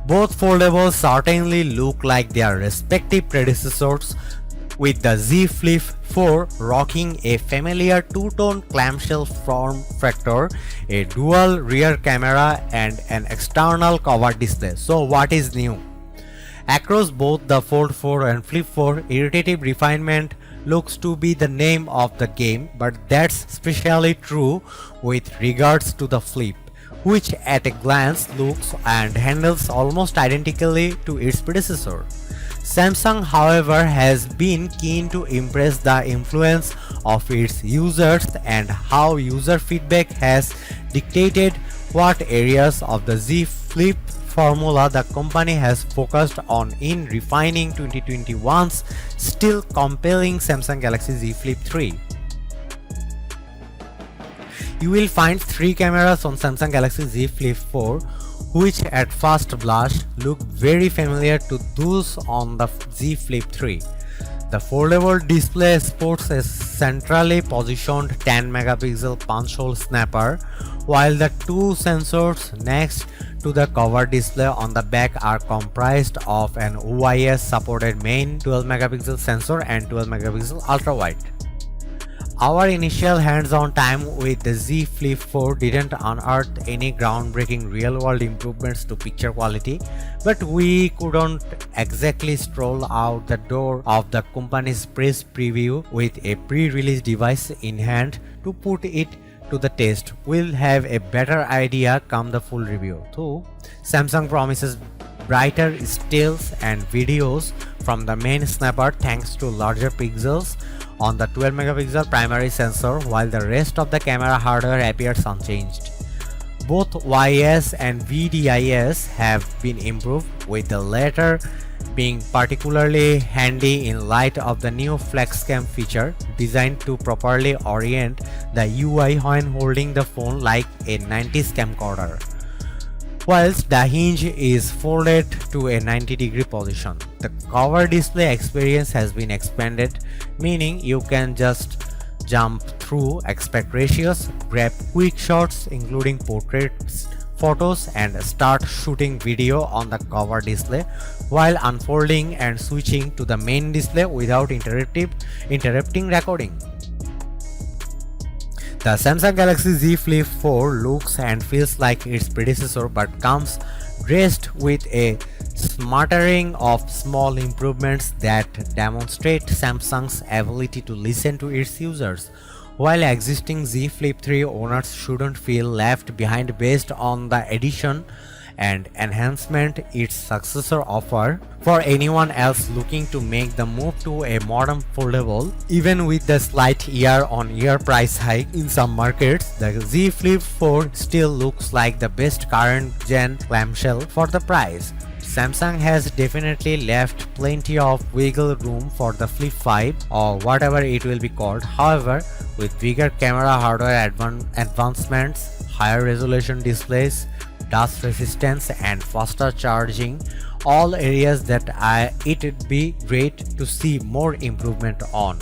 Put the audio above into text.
Both foldables certainly look like their respective predecessors, with the Z Flip 4 rocking a familiar two-tone clamshell form factor, a dual rear camera and an external cover display. So what is new? Across both the Fold 4 and Flip 4, iterative refinement looks to be the name of the game, but that's especially true with regards to the Flip, which at a glance looks and handles almost identically to its predecessor. Samsung, however, has been keen to impress the influence of its users and how user feedback has dictated what areas of the Z Flip formula the company has focused on in refining 2021's still compelling Samsung Galaxy Z Flip 3. You will find 3 cameras on Samsung Galaxy Z Flip 4, which at first blush look very familiar to those on the Z Flip 3. The foldable display sports a centrally positioned 10 megapixel punch hole snapper, while the two sensors next to the cover display on the back are comprised of an OIS supported main 12 megapixel sensor and 12 megapixel ultra wide. Our initial hands-on time with the Z Flip 4 didn't unearth any groundbreaking real-world improvements to picture quality, but we couldn't exactly stroll out the door of the company's press preview with a pre-release device in hand to put it to the test. We'll have a better idea come the full review. Though Samsung promises brighter stills and videos from the main snapper thanks to larger pixels on the 12 megapixel primary sensor, while the rest of the camera hardware appears unchanged. Both YS and VDIS have been improved, with the latter being particularly handy in light of the new FlexCam feature designed to properly orient the UI when holding the phone like a 90s camcorder, whilst the hinge is folded to a 90-degree position. The cover display experience has been expanded, meaning you can just jump through aspect ratios, grab quick shots including portraits, photos, and start shooting video on the cover display while unfolding and switching to the main display without interrupting recording. The Samsung Galaxy Z Flip 4 looks and feels like its predecessor, but comes dressed with a smattering of small improvements that demonstrate Samsung's ability to listen to its users. While existing Z Flip 3 owners shouldn't feel left behind based on the addition and enhancement its successor offer, for anyone else looking to make the move to a modern foldable, even with the slight year-on-year price hike in some markets, the Z Flip 4 still looks like the best current gen clamshell for the price. Samsung has definitely left plenty of wiggle room for the Flip 5 or whatever it will be called. However, with bigger camera hardware advancements, higher resolution displays, dust resistance and faster charging, all areas that it'd be great to see more improvement on.